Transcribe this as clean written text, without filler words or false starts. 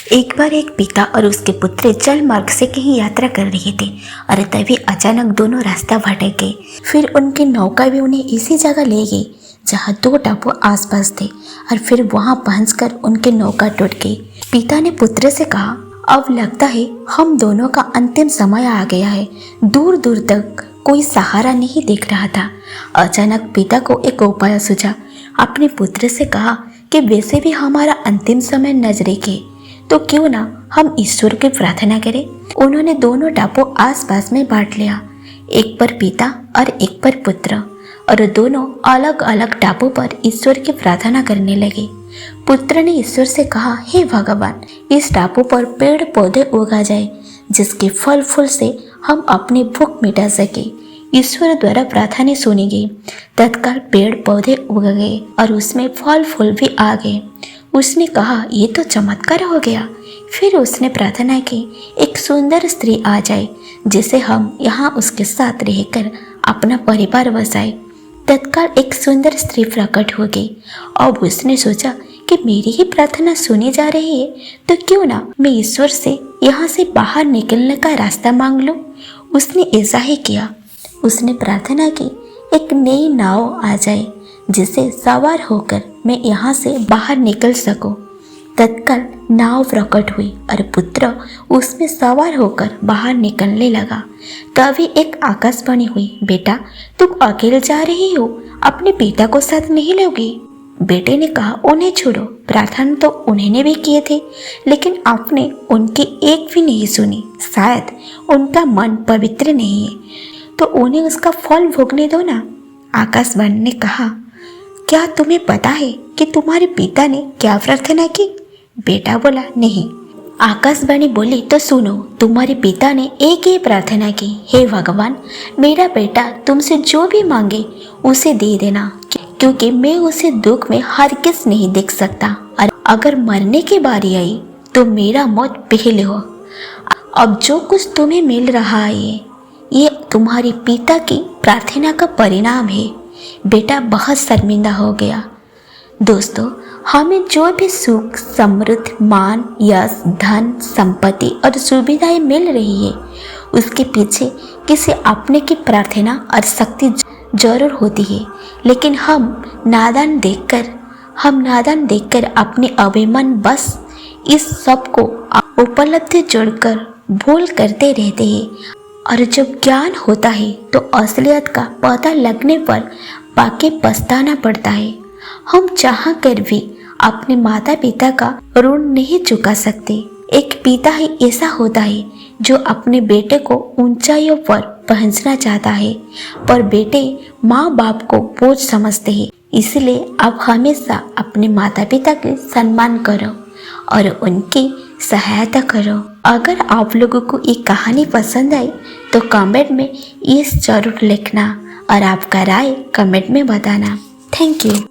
एक बार एक पिता और उसके पुत्र जल मार्ग से कहीं यात्रा कर रहे थे और तभी अचानक दोनों रास्ता भटक गए। फिर उनकी नौका भी उन्हें इसी जगह ले गई जहाँ दो टापू आसपास थे और फिर वहाँ पहुंचकर उनकी नौका टूट गई। पिता ने पुत्र से कहा, अब लगता है हम दोनों का अंतिम समय आ गया है। दूर दूर तक कोई सहारा नहीं दिख रहा था। अचानक पिता को एक उपाय सूझा। अपने पुत्र से कहा कि वैसे भी हमारा अंतिम समय नजदीक है, तो क्यों ना हम ईश्वर की प्रार्थना करें। उन्होंने दोनों टापू आसपास में बांट लिया, एक पर पिता और एक पर पुत्र, और दोनों अलग अलग टापू पर ईश्वर की प्रार्थना करने लगे। पुत्र ने ईश्वर से कहा, हे भगवान, इस टापू पर पेड़ पौधे उगा जाए जिसके फल फूल से हम अपनी भूख मिटा सके। ईश्वर द्वारा प्रार्थना सुनी गई। तत्काल पेड़ पौधे उग गए और उसमें फल फूल भी आ गए। उसने कहा, ये तो चमत्कार हो गया। फिर उसने प्रार्थना की, एक सुंदर स्त्री आ जाए जिसे हम यहाँ उसके साथ रहकर अपना परिवार बसाए। तत्काल एक सुंदर स्त्री प्रकट हो गई। अब उसने सोचा कि मेरी ही प्रार्थना सुनी जा रही है, तो क्यों ना मैं ईश्वर से यहाँ से बाहर निकलने का रास्ता मांग लूं। उसने ऐसा ही किया। उसने प्रार्थना की, एक नई नाव आ जाए जिसे सवार होकर मैं यहाँ से बाहर निकल सकूं। तत्काल नाव प्रकट हुई और पुत्र उसमें सवार होकर बाहर निकलने लगा। तभी एक आकाशवाणी हुई, बेटा तुम अकेले जा रही हो, अपने पिता को साथ नहीं लोगी। बेटे ने कहा, उन्हें छोड़ो, प्रार्थना तो उन्होंने भी किए थे, लेकिन आपने उनकी एक भी नहीं सुनी। शायद उनका मन पवित्र नहीं है, तो उन्हें उसका फल भोगने दो ना। आकाशवाणी ने कहा, क्या तुम्हें पता है कि तुम्हारे पिता ने क्या प्रार्थना की? बेटा बोला, नहीं। आकाशवाणी बोली, तो सुनो, तुम्हारे पिता ने एक ही प्रार्थना की, हे भगवान, मेरा बेटा तुमसे जो भी मांगे उसे दे देना, क्योंकि मैं उसे दुख में हरगिज़ नहीं देख सकता, और अगर मरने की बारी आई तो मेरा मौत पहले हो। अब जो कुछ तुम्हें मिल रहा है ये तुम्हारे पिता की प्रार्थना का परिणाम है। बेटा बहुत शर्मिंदा हो गया। दोस्तों, हमें जो भी सुख, समृद्धि, मान, यश, धन, संपत्ति और सुविधाएं मिल रही है, उसके पीछे किसी अपने की प्रार्थना और शक्ति जरूर होती है। लेकिन हम नादान देखकर अपने अभिमान बस इस सब को उपलब्धि जोड़कर भूल करते रहते हैं, और जब ज्ञान होता है तो असलियत का पता लगने पर पाके पछताना पड़ता है। हम चाह कर भी अपने माता पिता का ऋण नहीं चुका सकते। एक पिता ही ऐसा होता है जो अपने बेटे को ऊंचाइयों पर पहुंचना चाहता है, पर बेटे माँ बाप को बोझ समझते हैं। इसलिए आप हमेशा अपने माता पिता के सम्मान करो और उनकी सहायता करो। अगर आप लोगों को ये कहानी पसंद आई तो कमेंट में ये जरूर लिखना और आपका राय कमेंट में बताना। Thank you.